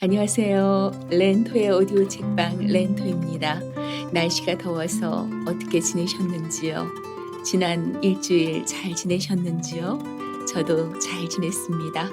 안녕하세요. 렌토의 오디오 책방 렌토입니다. 날씨가 더워서 어떻게 지내셨는지요? 지난 일주일 잘 지내셨는지요? 저도 잘 지냈습니다.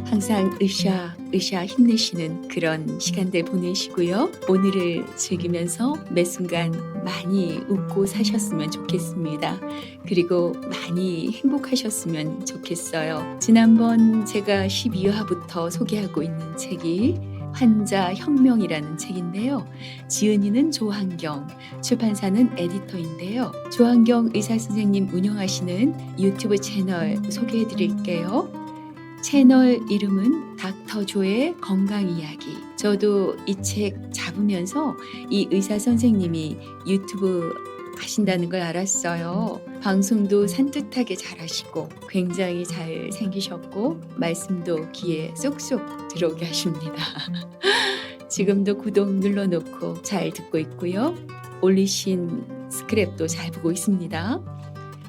항상 으쌰 힘내시는 그런 시간들 보내시고요. 오늘을 즐기면서 매 순간 많이 웃고 사셨으면 좋겠습니다. 그리고 많이 행복하셨으면 좋겠어요. 지난번 제가 12화부터 소개하고 있는 책이 환자혁명이라는 책인데요. 지은이는 조한경, 출판사는 에디터인데요. 조한경 의사선생님 운영하시는 유튜브 채널 소개해 드릴게요. 채널 이름은 닥터조의 건강이야기. 저도 이 책 잡으면서 이 의사 선생님이 유튜브 하신다는 걸 알았어요. 방송도 산뜻하게 잘하시고 굉장히 잘 생기셨고 말씀도 귀에 쏙쏙 들어오게 하십니다. 지금도 구독 눌러놓고 잘 듣고 있고요. 올리신 스크랩도 잘 보고 있습니다.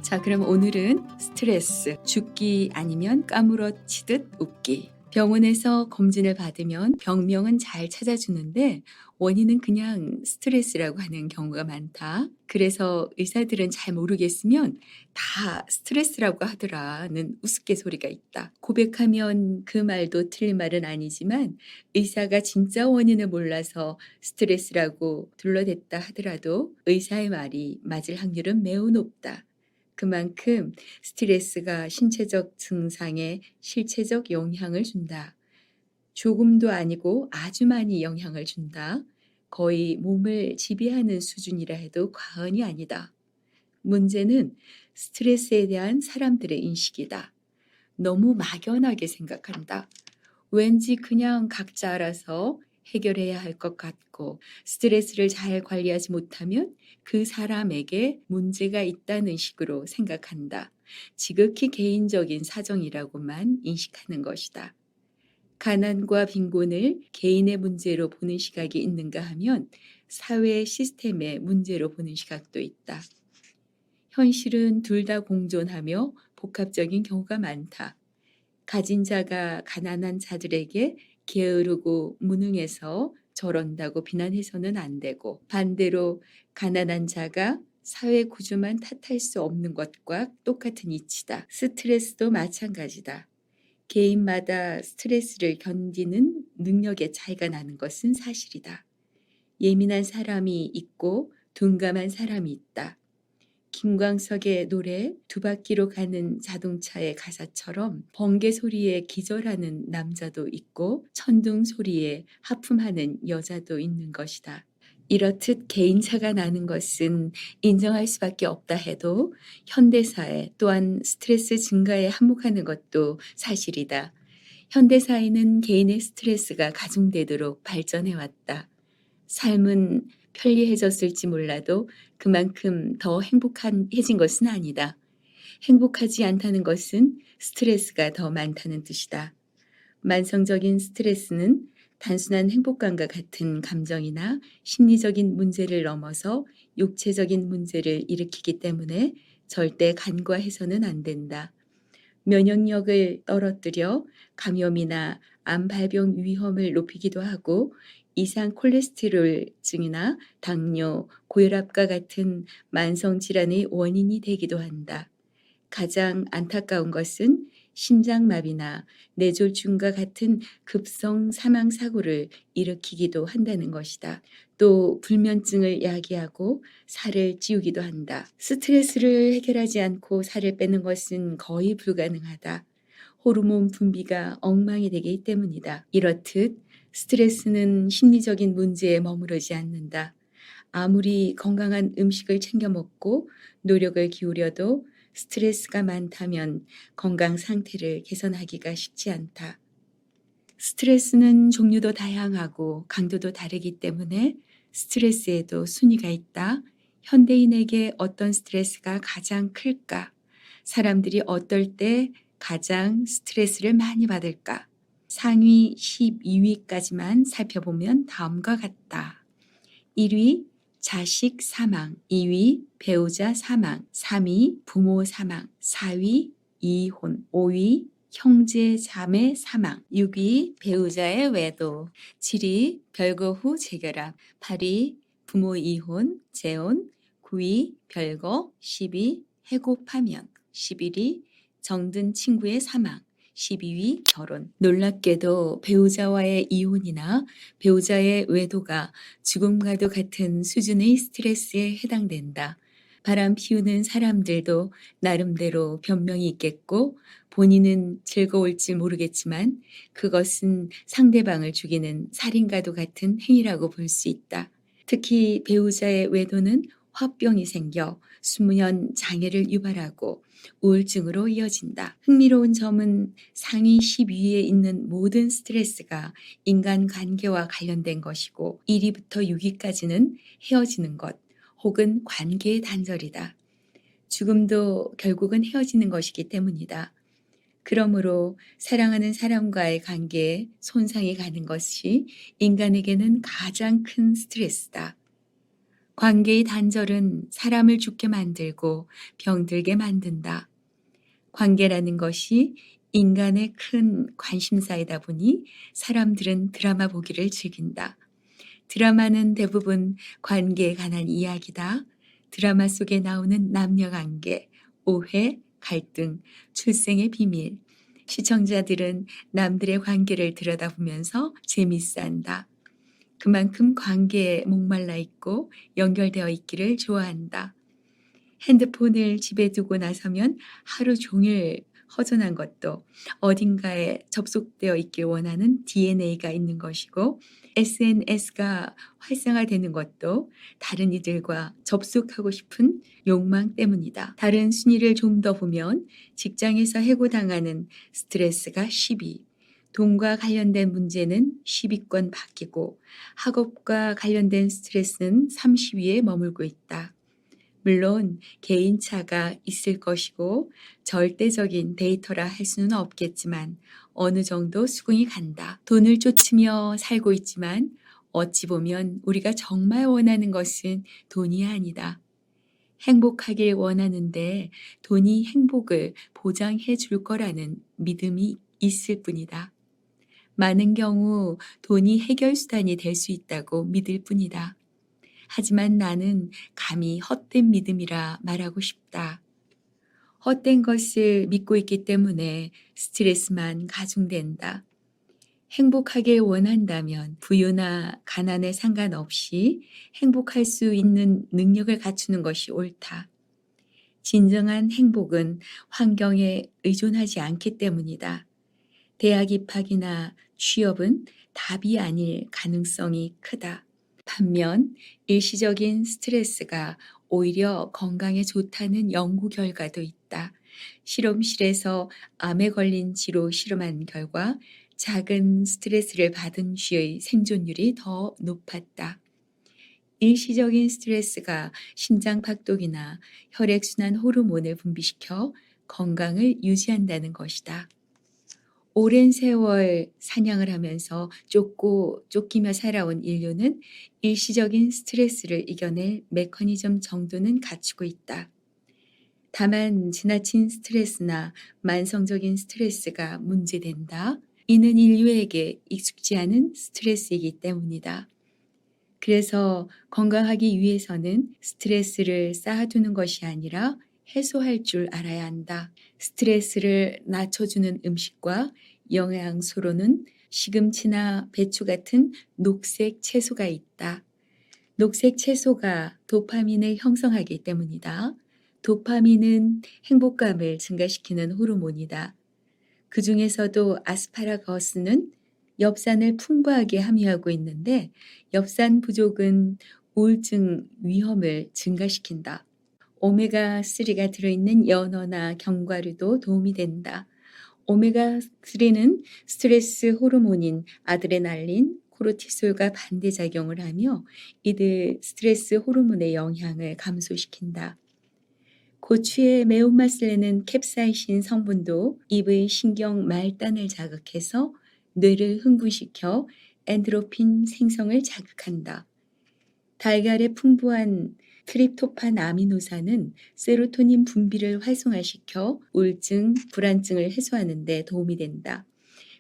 자, 그럼 오늘은 스트레스, 죽기 아니면 까무러치듯 웃기. 병원에서 검진을 받으면 병명은 잘 찾아주는데 원인은 그냥 스트레스라고 하는 경우가 많다. 그래서 의사들은 잘 모르겠으면 다 스트레스라고 하더라는 우스갯소리가 있다. 고백하면 그 말도 틀린 말은 아니지만 의사가 진짜 원인을 몰라서 스트레스라고 둘러댔다 하더라도 의사의 말이 맞을 확률은 매우 높다. 그만큼 스트레스가 신체적 증상에 실체적 영향을 준다. 조금도 아니고 아주 많이 영향을 준다. 거의 몸을 지배하는 수준이라 해도 과언이 아니다. 문제는 스트레스에 대한 사람들의 인식이다. 너무 막연하게 생각한다. 왠지 그냥 각자 알아서 해결해야 할 것 같고 스트레스를 잘 관리하지 못하면 그 사람에게 문제가 있다는 식으로 생각한다. 지극히 개인적인 사정이라고만 인식하는 것이다. 가난과 빈곤을 개인의 문제로 보는 시각이 있는가 하면 사회 시스템의 문제로 보는 시각도 있다. 현실은 둘 다 공존하며 복합적인 경우가 많다. 가진 자가 가난한 자들에게 게으르고 무능해서 저런다고 비난해서는 안 되고 반대로 가난한 자가 사회 구조만 탓할 수 없는 것과 똑같은 이치다. 스트레스도 마찬가지다. 개인마다 스트레스를 견디는 능력의 차이가 나는 것은 사실이다. 예민한 사람이 있고 둔감한 사람이 있다. 김광석의 노래 두 바퀴로 가는 자동차의 가사처럼 번개 소리에 기절하는 남자도 있고 천둥 소리에 하품하는 여자도 있는 것이다. 이렇듯 개인차가 나는 것은 인정할 수밖에 없다 해도 현대사회 또한 스트레스 증가에 한몫하는 것도 사실이다. 현대사회는 개인의 스트레스가 가중되도록 발전해왔다. 삶은 편리해졌을지 몰라도 그만큼 더 행복해진 것은 아니다. 행복하지 않다는 것은 스트레스가 더 많다는 뜻이다. 만성적인 스트레스는 단순한 행복감과 같은 감정이나 심리적인 문제를 넘어서 육체적인 문제를 일으키기 때문에 절대 간과해서는 안 된다. 면역력을 떨어뜨려 감염이나 암 발병 위험을 높이기도 하고 이상 콜레스테롤증이나 당뇨, 고혈압과 같은 만성 질환의 원인이 되기도 한다. 가장 안타까운 것은 심장마비나 뇌졸중과 같은 급성 사망 사고를 일으키기도 한다는 것이다. 또 불면증을 야기하고 살을 찌우기도 한다. 스트레스를 해결하지 않고 살을 빼는 것은 거의 불가능하다. 호르몬 분비가 엉망이 되기 때문이다. 이렇듯 스트레스는 심리적인 문제에 머무르지 않는다. 아무리 건강한 음식을 챙겨 먹고 노력을 기울여도 스트레스가 많다면 건강 상태를 개선하기가 쉽지 않다. 스트레스는 종류도 다양하고 강도도 다르기 때문에 스트레스에도 순위가 있다. 현대인에게 어떤 스트레스가 가장 클까? 사람들이 어떨 때 가장 스트레스를 많이 받을까? 상위 12위까지만 살펴보면 다음과 같다. 1위 자식 사망, 2위 배우자 사망, 3위 부모 사망, 4위 이혼, 5위 형제 자매 사망. 6위 배우자의 외도. 7위 별거 후 재결합. 8위 부모 이혼, 재혼. 9위 별거. 10위 해고 파면. 11위 정든 친구의 사망. 12위 결혼. 놀랍게도 배우자와의 이혼이나 배우자의 외도가 죽음과도 같은 수준의 스트레스에 해당된다. 바람 피우는 사람들도 나름대로 변명이 있겠고 본인은 즐거울지 모르겠지만 그것은 상대방을 죽이는 살인과도 같은 행위라고 볼 수 있다. 특히 배우자의 외도는 화병이 생겨 수면 장애를 유발하고 우울증으로 이어진다. 흥미로운 점은 상위 10위에 있는 모든 스트레스가 인간관계와 관련된 것이고 1위부터 6위까지는 헤어지는 것 혹은 관계의 단절이다. 죽음도 결국은 헤어지는 것이기 때문이다. 그러므로 사랑하는 사람과의 관계에 손상이 가는 것이 인간에게는 가장 큰 스트레스다. 관계의 단절은 사람을 죽게 만들고 병들게 만든다. 관계라는 것이 인간의 큰 관심사이다 보니 사람들은 드라마 보기를 즐긴다. 드라마는 대부분 관계에 관한 이야기다. 드라마 속에 나오는 남녀관계, 오해, 갈등, 출생의 비밀. 시청자들은 남들의 관계를 들여다보면서 재밌어한다. 그만큼 관계에 목말라 있고 연결되어 있기를 좋아한다. 핸드폰을 집에 두고 나서면 하루 종일 허전한 것도 어딘가에 접속되어 있길 원하는 DNA가 있는 것이고 SNS가 활성화되는 것도 다른 이들과 접속하고 싶은 욕망 때문이다. 다른 순위를 좀 더 보면 직장에서 해고당하는 스트레스가 10위, 돈과 관련된 문제는 10위권 바뀌고 학업과 관련된 스트레스는 30위에 머물고 있다. 물론 개인차가 있을 것이고 절대적인 데이터라 할 수는 없겠지만 어느 정도 수긍이 간다. 돈을 쫓으며 살고 있지만 어찌 보면 우리가 정말 원하는 것은 돈이 아니다. 행복하길 원하는데 돈이 행복을 보장해 줄 거라는 믿음이 있을 뿐이다. 많은 경우 돈이 해결수단이 될 수 있다고 믿을 뿐이다. 하지만 나는 감히 헛된 믿음이라 말하고 싶다. 헛된 것을 믿고 있기 때문에 스트레스만 가중된다. 행복하길 원한다면 부유나 가난에 상관없이 행복할 수 있는 능력을 갖추는 것이 옳다. 진정한 행복은 환경에 의존하지 않기 때문이다. 대학 입학이나 취업은 답이 아닐 가능성이 크다. 반면 일시적인 스트레스가 오히려 건강에 좋다는 연구 결과도 있다. 실험실에서 암에 걸린 쥐로 실험한 결과 작은 스트레스를 받은 쥐의 생존율이 더 높았다. 일시적인 스트레스가 심장박동이나 혈액순환 호르몬을 분비시켜 건강을 유지한다는 것이다. 오랜 세월 사냥을 하면서 쫓고 쫓기며 살아온 인류는 일시적인 스트레스를 이겨낼 메커니즘 정도는 갖추고 있다. 다만 지나친 스트레스나 만성적인 스트레스가 문제된다. 이는 인류에게 익숙지 않은 스트레스이기 때문이다. 그래서 건강하기 위해서는 스트레스를 쌓아두는 것이 아니라 해소할 줄 알아야 한다. 스트레스를 낮춰주는 음식과 영양소로는 시금치나 배추 같은 녹색 채소가 있다. 녹색 채소가 도파민을 형성하기 때문이다. 도파민은 행복감을 증가시키는 호르몬이다. 그 중에서도 아스파라거스는 엽산을 풍부하게 함유하고 있는데 엽산 부족은 우울증 위험을 증가시킨다. 오메가3가 들어있는 연어나 견과류도 도움이 된다. 오메가3는 스트레스 호르몬인 아드레날린, 코르티솔과 반대작용을 하며 이들 스트레스 호르몬의 영향을 감소시킨다. 고추의 매운맛을 내는 캡사이신 성분도 입의 신경 말단을 자극해서 뇌를 흥분시켜 엔도르핀 생성을 자극한다. 달걀의 풍부한 트립토판 아미노산은 세로토닌 분비를 활성화시켜 우울증, 불안증을 해소하는 데 도움이 된다.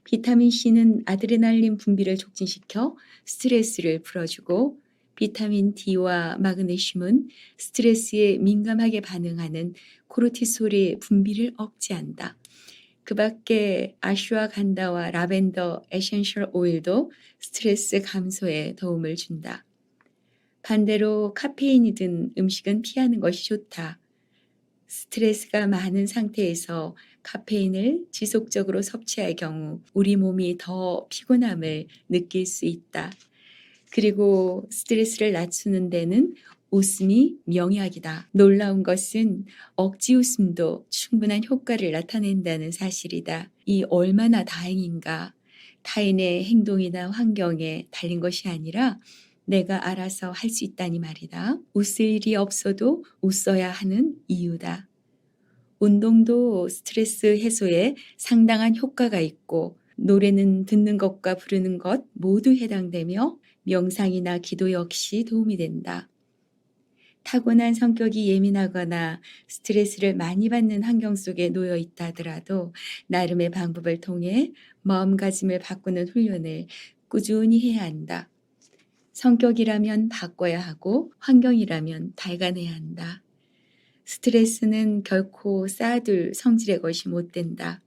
비타민 C는 아드레날린 분비를 촉진시켜 스트레스를 풀어주고 비타민 D와 마그네슘은 스트레스에 민감하게 반응하는 코르티솔의 분비를 억제한다. 그 밖에 아슈와간다와 라벤더 에센셜 오일도 스트레스 감소에 도움을 준다. 반대로 카페인이 든 음식은 피하는 것이 좋다. 스트레스가 많은 상태에서 카페인을 지속적으로 섭취할 경우 우리 몸이 더 피곤함을 느낄 수 있다. 그리고 스트레스를 낮추는 데는 웃음이 명약이다. 놀라운 것은 억지 웃음도 충분한 효과를 나타낸다는 사실이다. 이 얼마나 다행인가. 타인의 행동이나 환경에 달린 것이 아니라 내가 알아서 할 수 있다니 말이다. 웃을 일이 없어도 웃어야 하는 이유다. 운동도 스트레스 해소에 상당한 효과가 있고 노래는 듣는 것과 부르는 것 모두 해당되며 명상이나 기도 역시 도움이 된다. 타고난 성격이 예민하거나 스트레스를 많이 받는 환경 속에 놓여 있다 하더라도 나름의 방법을 통해 마음가짐을 바꾸는 훈련을 꾸준히 해야 한다. 성격이라면 바꿔야 하고 환경이라면 달가내야 한다. 스트레스는 결코 쌓아둘 성질의 것이 못 된다.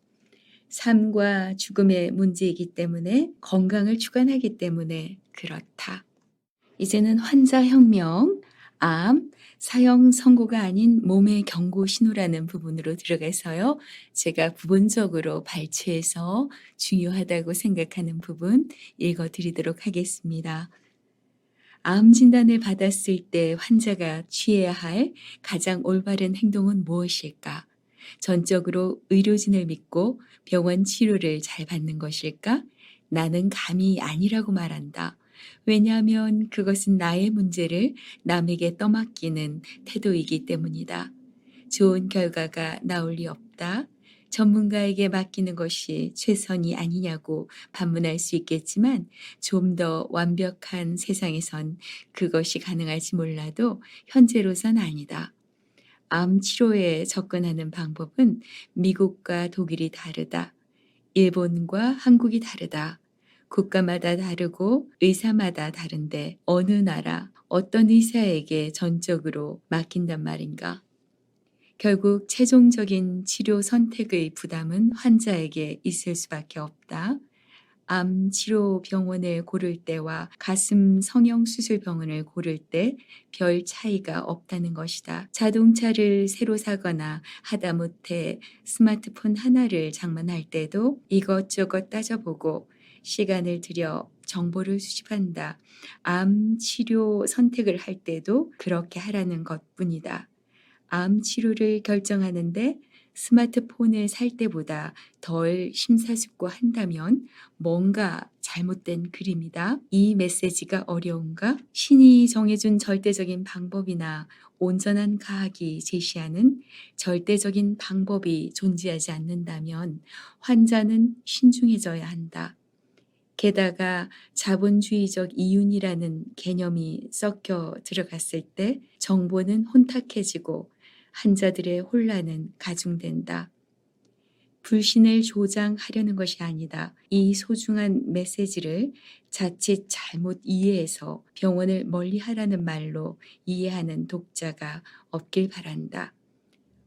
삶과 죽음의 문제이기 때문에 건강을 주관하기 때문에 그렇다. 이제는 환자혁명, 암, 사형 선고가 아닌 몸의 경고 신호라는 부분으로 들어가서요. 제가 부분적으로 발췌해서 중요하다고 생각하는 부분 읽어드리도록 하겠습니다. 암 진단을 받았을 때 환자가 취해야 할 가장 올바른 행동은 무엇일까? 전적으로 의료진을 믿고 병원 치료를 잘 받는 것일까? 나는 감이 아니라고 말한다. 왜냐하면 그것은 나의 문제를 남에게 떠맡기는 태도이기 때문이다. 좋은 결과가 나올 리 없다. 전문가에게 맡기는 것이 최선이 아니냐고 반문할 수 있겠지만 좀 더 완벽한 세상에선 그것이 가능할지 몰라도 현재로선 아니다. 암 치료에 접근하는 방법은 미국과 독일이 다르다. 일본과 한국이 다르다. 국가마다 다르고 의사마다 다른데 어느 나라, 어떤 의사에게 전적으로 맡긴단 말인가? 결국 최종적인 치료 선택의 부담은 환자에게 있을 수밖에 없다. 암 치료 병원을 고를 때와 가슴 성형 수술 병원을 고를 때 별 차이가 없다는 것이다. 자동차를 새로 사거나 하다못해 스마트폰 하나를 장만할 때도 이것저것 따져보고 시간을 들여 정보를 수집한다. 암 치료 선택을 할 때도 그렇게 하라는 것뿐이다. 암 치료를 결정하는데 스마트폰을 살 때보다 덜 심사숙고한다면 뭔가 잘못된 그림이다. 이 메시지가 어려운가? 신이 정해준 절대적인 방법이나 온전한 과학이 제시하는 절대적인 방법이 존재하지 않는다면 환자는 신중해져야 한다. 게다가 자본주의적 이윤이라는 개념이 섞여 들어갔을 때 정보는 혼탁해지고 환자들의 혼란은 가중된다. 불신을 조장하려는 것이 아니다. 이 소중한 메시지를 자칫 잘못 이해해서 병원을 멀리하라는 말로 이해하는 독자가 없길 바란다.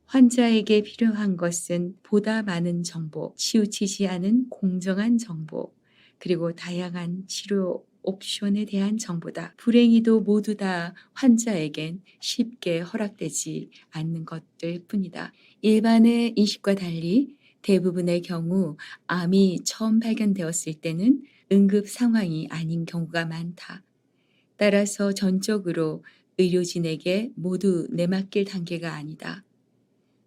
환자에게 필요한 것은 보다 많은 정보, 치우치지 않은 공정한 정보, 그리고 다양한 치료 옵션에 대한 정보다. 불행히도 모두 다 환자에겐 쉽게 허락되지 않는 것들 뿐이다. 일반의 인식과 달리 대부분의 경우 암이 처음 발견되었을 때는 응급 상황이 아닌 경우가 많다. 따라서 전적으로 의료진에게 모두 내맡길 단계가 아니다.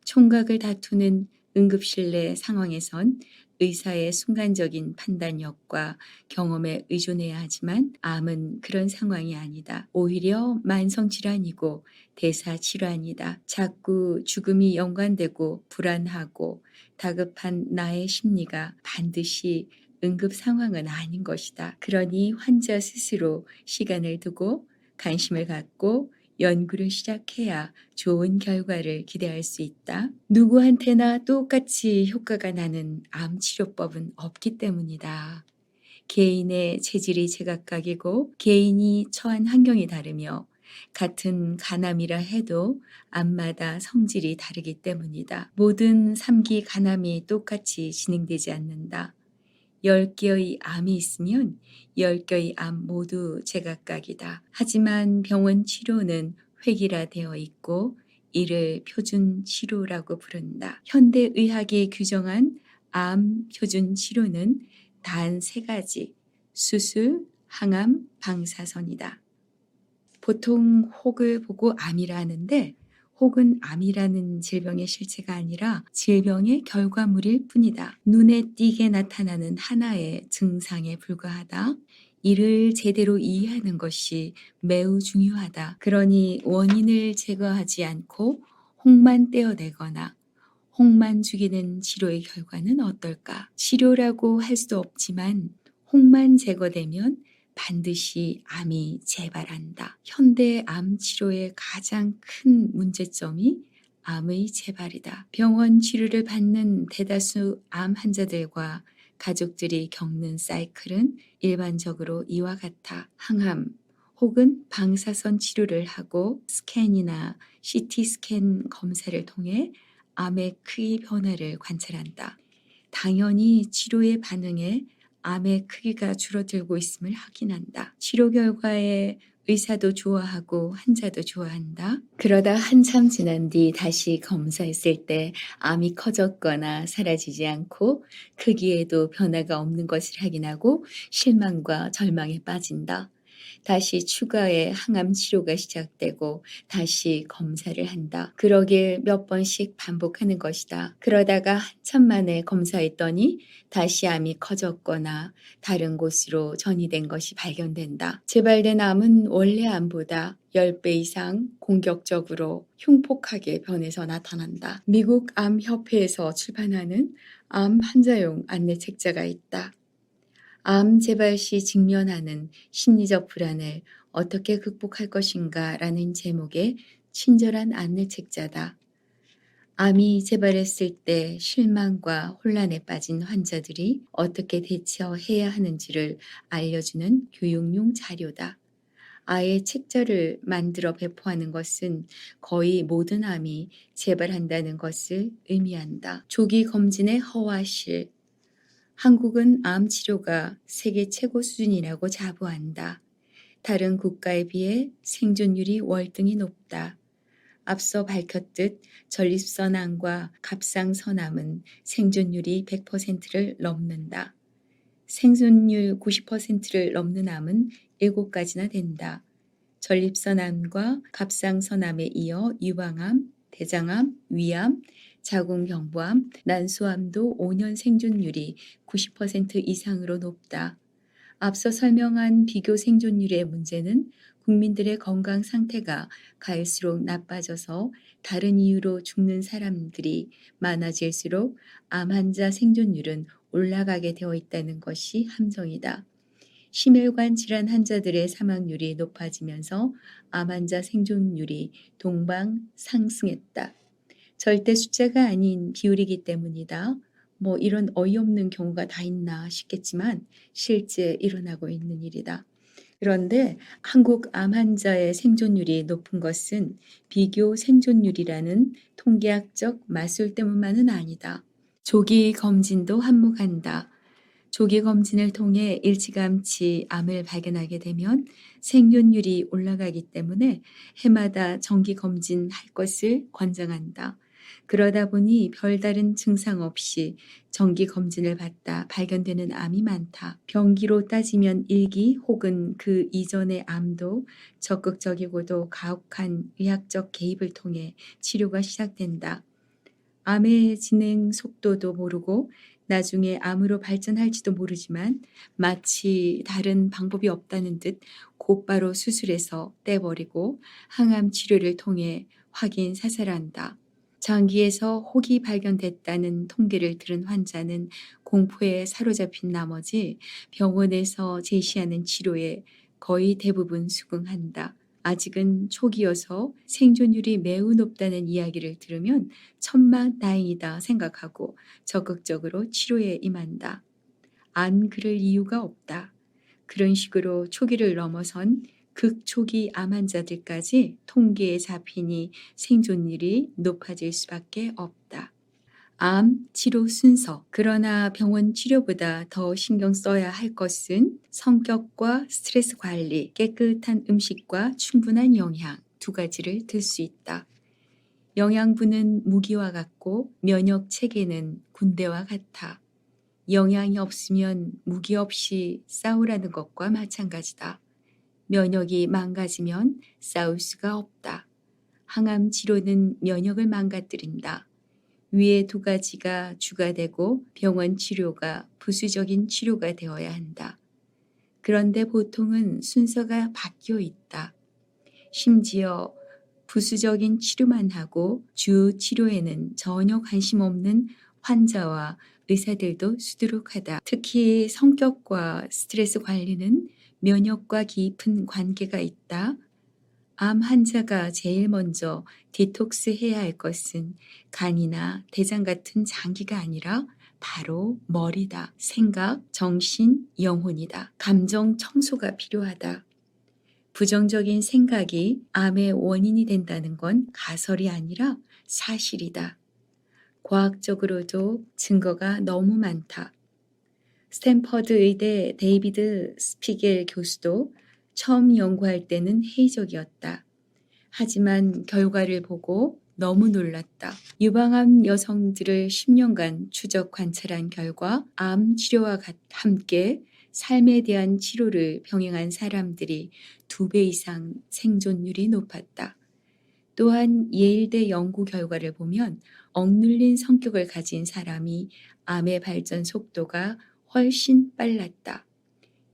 총각을 다투는 응급실 내 상황에선 의사의 순간적인 판단력과 경험에 의존해야 하지만 암은 그런 상황이 아니다. 오히려 만성질환이고 대사질환이다. 자꾸 죽음이 연관되고 불안하고 다급한 나의 심리가 반드시 응급 상황은 아닌 것이다. 그러니 환자 스스로 시간을 두고 관심을 갖고 연구를 시작해야 좋은 결과를 기대할 수 있다. 누구한테나 똑같이 효과가 나는 암 치료법은 없기 때문이다. 개인의 체질이 제각각이고 개인이 처한 환경이 다르며 같은 간암이라 해도 암마다 성질이 다르기 때문이다. 모든 3기 간암이 똑같이 진행되지 않는다. 10개의 암이 있으면 10개의 암 모두 제각각이다. 하지만 병원 치료는 획일화되어 있고 이를 표준 치료라고 부른다. 현대의학이 규정한 암 표준 치료는 단 3가지, 수술, 항암, 방사선이다. 보통 혹을 보고 암이라 하는데 혹은 암이라는 질병의 실체가 아니라 질병의 결과물일 뿐이다. 눈에 띄게 나타나는 하나의 증상에 불과하다. 이를 제대로 이해하는 것이 매우 중요하다. 그러니 원인을 제거하지 않고 혹만 떼어내거나 혹만 죽이는 치료의 결과는 어떨까? 치료라고 할 수도 없지만 혹만 제거되면 반드시 암이 재발한다. 현대 암 치료의 가장 큰 문제점이 암의 재발이다. 병원 치료를 받는 대다수 암 환자들과 가족들이 겪는 사이클은 일반적으로 이와 같아. 항암 혹은 방사선 치료를 하고 스캔이나 CT 스캔 검사를 통해 암의 크기 변화를 관찰한다. 당연히 치료에 반응해 암의 크기가 줄어들고 있음을 확인한다. 치료 결과에 의사도 좋아하고 환자도 좋아한다. 그러다 한참 지난 뒤 다시 검사했을 때 암이 커졌거나 사라지지 않고 크기에도 변화가 없는 것을 확인하고 실망과 절망에 빠진다. 다시 추가의 항암 치료가 시작되고 다시 검사를 한다. 그러길 몇 번씩 반복하는 것이다. 그러다가 한참 만에 검사했더니 다시 암이 커졌거나 다른 곳으로 전이된 것이 발견된다. 재발된 암은 원래 암보다 10배 이상 공격적으로 흉폭하게 변해서 나타난다. 미국 암협회에서 출판하는 암 환자용 안내책자가 있다. 암 재발 시 직면하는 심리적 불안을 어떻게 극복할 것인가 라는 제목의 친절한 안내책자다. 암이 재발했을 때 실망과 혼란에 빠진 환자들이 어떻게 대처해야 하는지를 알려주는 교육용 자료다. 아예 책자를 만들어 배포하는 것은 거의 모든 암이 재발한다는 것을 의미한다. 조기 검진의 허와실. 한국은 암 치료가 세계 최고 수준이라고 자부한다. 다른 국가에 비해 생존율이 월등히 높다. 앞서 밝혔듯 전립선암과 갑상선암은 생존율이 100%를 넘는다. 생존율 90%를 넘는 암은 7가지나 된다. 전립선암과 갑상선암에 이어 유방암, 대장암, 위암, 자궁경부암, 난소암도 5년 생존율이 90% 이상으로 높다. 앞서 설명한 비교 생존율의 문제는 국민들의 건강 상태가 갈수록 나빠져서 다른 이유로 죽는 사람들이 많아질수록 암 환자 생존율은 올라가게 되어 있다는 것이 함정이다. 심혈관 질환 환자들의 사망률이 높아지면서 암 환자 생존율이 동방 상승했다. 절대 숫자가 아닌 비율이기 때문이다. 뭐 이런 어이없는 경우가 다 있나 싶겠지만 실제 일어나고 있는 일이다. 그런데 한국 암 환자의 생존율이 높은 것은 비교 생존율이라는 통계학적 마술 때문만은 아니다. 조기 검진도 한몫한다. 조기 검진을 통해 일찌감치 암을 발견하게 되면 생존율이 올라가기 때문에 해마다 정기 검진할 것을 권장한다. 그러다 보니 별다른 증상 없이 정기 검진을 받다 발견되는 암이 많다. 병기로 따지면 1기 혹은 그 이전의 암도 적극적이고도 가혹한 의학적 개입을 통해 치료가 시작된다. 암의 진행 속도도 모르고 나중에 암으로 발전할지도 모르지만 마치 다른 방법이 없다는 듯 곧바로 수술해서 떼버리고 항암 치료를 통해 확인 사살한다. 장기에서 혹이 발견됐다는 통계를 들은 환자는 공포에 사로잡힌 나머지 병원에서 제시하는 치료에 거의 대부분 수긍한다. 아직은 초기여서 생존율이 매우 높다는 이야기를 들으면 천만다행이다 생각하고 적극적으로 치료에 임한다. 안 그럴 이유가 없다. 그런 식으로 초기를 넘어선 극초기 암 환자들까지 통계에 잡히니 생존율이 높아질 수밖에 없다. 암 치료 순서. 그러나 병원 치료보다 더 신경 써야 할 것은 성격과 스트레스 관리, 깨끗한 음식과 충분한 영양 두 가지를 들 수 있다. 영양분은 무기와 같고 면역 체계는 군대와 같아. 영양이 없으면 무기 없이 싸우라는 것과 마찬가지다. 면역이 망가지면 싸울 수가 없다. 항암 치료는 면역을 망가뜨린다. 위의 두 가지가 주가 되고 병원 치료가 부수적인 치료가 되어야 한다. 그런데 보통은 순서가 바뀌어 있다. 심지어 부수적인 치료만 하고 주 치료에는 전혀 관심 없는 환자와 의사들도 수두룩하다. 특히 성격과 스트레스 관리는 면역과 깊은 관계가 있다. 암 환자가 제일 먼저 디톡스 해야 할 것은 간이나 대장 같은 장기가 아니라 바로 머리다. 생각, 정신, 영혼이다. 감정 청소가 필요하다. 부정적인 생각이 암의 원인이 된다는 건 가설이 아니라 사실이다. 과학적으로도 증거가 너무 많다. 스탠퍼드 의대 데이비드 스피겔 교수도 처음 연구할 때는 회의적이었다. 하지만 결과를 보고 너무 놀랐다. 유방암 여성들을 10년간 추적 관찰한 결과 암 치료와 함께 삶에 대한 치료를 병행한 사람들이 2배 이상 생존율이 높았다. 또한 예일대 연구 결과를 보면 억눌린 성격을 가진 사람이 암의 발전 속도가 훨씬 빨랐다.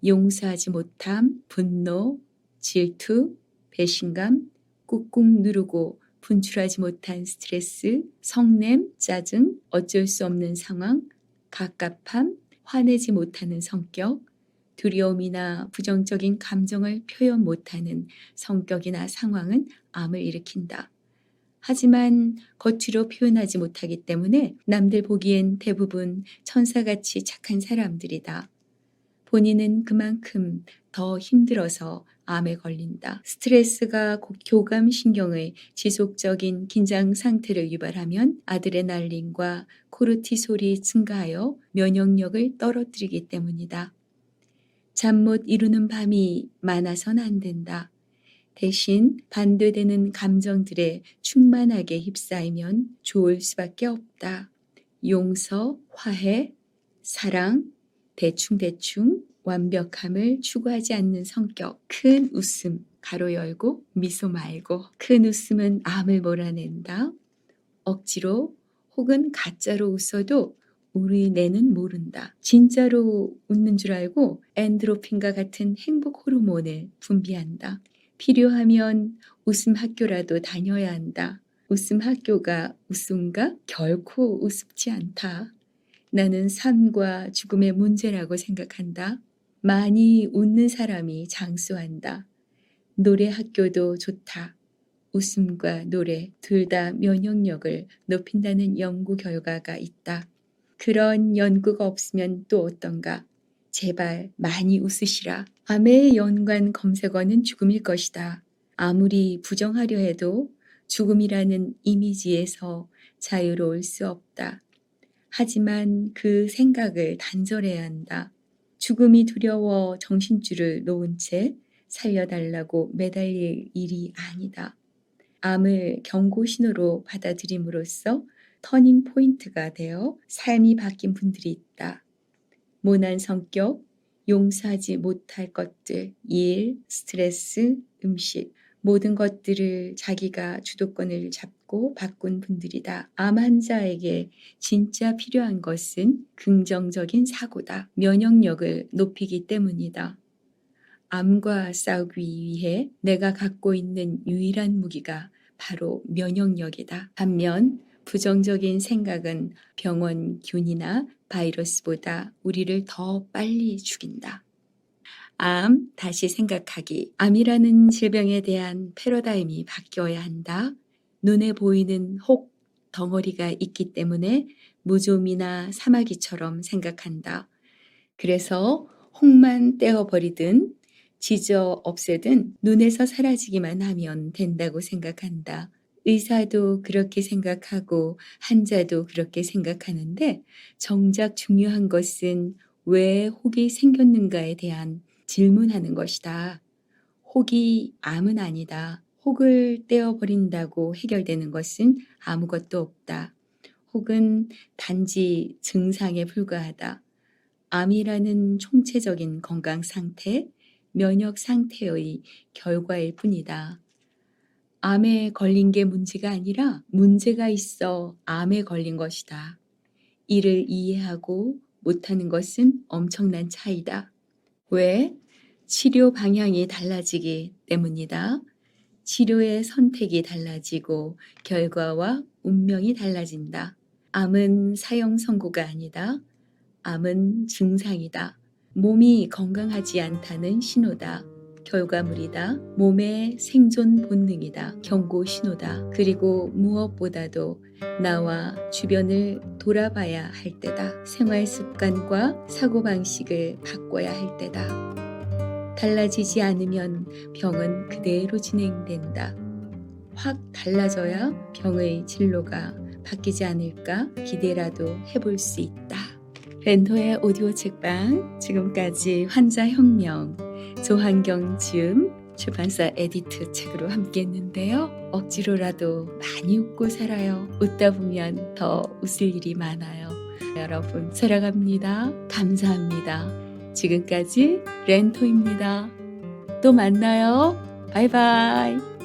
용서하지 못함, 분노, 질투, 배신감, 꾹꾹 누르고 분출하지 못한 스트레스, 성냄, 짜증, 어쩔 수 없는 상황, 갑갑함, 화내지 못하는 성격, 두려움이나 부정적인 감정을 표현 못하는 성격이나 상황은 암을 일으킨다. 하지만 겉으로 표현하지 못하기 때문에 남들 보기엔 대부분 천사같이 착한 사람들이다. 본인은 그만큼 더 힘들어서 암에 걸린다. 스트레스가 교감신경의 지속적인 긴장 상태를 유발하면 아드레날린과 코르티솔이 증가하여 면역력을 떨어뜨리기 때문이다. 잠 못 이루는 밤이 많아선 안 된다. 대신 반대되는 감정들에 충만하게 휩싸이면 좋을 수밖에 없다. 용서, 화해, 사랑, 대충대충 완벽함을 추구하지 않는 성격, 큰 웃음, 가로 열고 미소 말고. 큰 웃음은 암을 몰아낸다. 억지로 혹은 가짜로 웃어도 우리 뇌는 모른다. 진짜로 웃는 줄 알고 엔드로핀과 같은 행복 호르몬을 분비한다. 필요하면 웃음 학교라도 다녀야 한다. 웃음 학교가 웃음가? 결코 우습지 않다. 나는 삶과 죽음의 문제라고 생각한다. 많이 웃는 사람이 장수한다. 노래 학교도 좋다. 웃음과 노래 둘 다 면역력을 높인다는 연구 결과가 있다. 그런 연구가 없으면 또 어떤가? 제발 많이 웃으시라. 암의 연관 검색어는 죽음일 것이다. 아무리 부정하려 해도 죽음이라는 이미지에서 자유로울 수 없다. 하지만 그 생각을 단절해야 한다. 죽음이 두려워 정신줄을 놓은 채 살려달라고 매달릴 일이 아니다. 암을 경고 신호로 받아들임으로써 터닝 포인트가 되어 삶이 바뀐 분들이 있다. 모난 성격, 용서하지 못할 것들, 일, 스트레스, 음식, 모든 것들을 자기가 주도권을 잡고 바꾼 분들이다. 암 환자에게 진짜 필요한 것은 긍정적인 사고다. 면역력을 높이기 때문이다. 암과 싸우기 위해 내가 갖고 있는 유일한 무기가 바로 면역력이다. 반면 부정적인 생각은 병원 균이나 바이러스보다 우리를 더 빨리 죽인다. 암, 다시 생각하기. 암이라는 질병에 대한 패러다임이 바뀌어야 한다. 눈에 보이는 혹 덩어리가 있기 때문에 무좀이나 사마귀처럼 생각한다. 그래서 혹만 떼어버리든 지져 없애든 눈에서 사라지기만 하면 된다고 생각한다. 의사도 그렇게 생각하고 환자도 그렇게 생각하는데 정작 중요한 것은 왜 혹이 생겼는가에 대한 질문하는 것이다. 혹이 암은 아니다. 혹을 떼어버린다고 해결되는 것은 아무것도 없다. 혹은 단지 증상에 불과하다. 암이라는 총체적인 건강 상태, 면역 상태의 결과일 뿐이다. 암에 걸린 게 문제가 아니라 문제가 있어 암에 걸린 것이다. 이를 이해하고 못하는 것은 엄청난 차이다. 왜? 치료 방향이 달라지기 때문이다. 치료의 선택이 달라지고 결과와 운명이 달라진다. 암은 사형 선고가 아니다. 암은 증상이다. 몸이 건강하지 않다는 신호다. 결과물이다. 몸의 생존 본능이다. 경고 신호다. 그리고 무엇보다도 나와 주변을 돌아봐야 할 때다. 생활 습관과 사고방식을 바꿔야 할 때다. 달라지지 않으면 병은 그대로 진행된다. 확 달라져야 병의 진로가 바뀌지 않을까 기대라도 해볼 수 있다. 렌토의 오디오 책방, 지금까지 환자혁명, 조한경 지음, 출판사 에디트 책으로 함께 했는데요. 억지로라도 많이 웃고 살아요. 웃다 보면 더 웃을 일이 많아요. 여러분 사랑합니다. 감사합니다. 지금까지 렌토입니다. 또 만나요. 바이바이.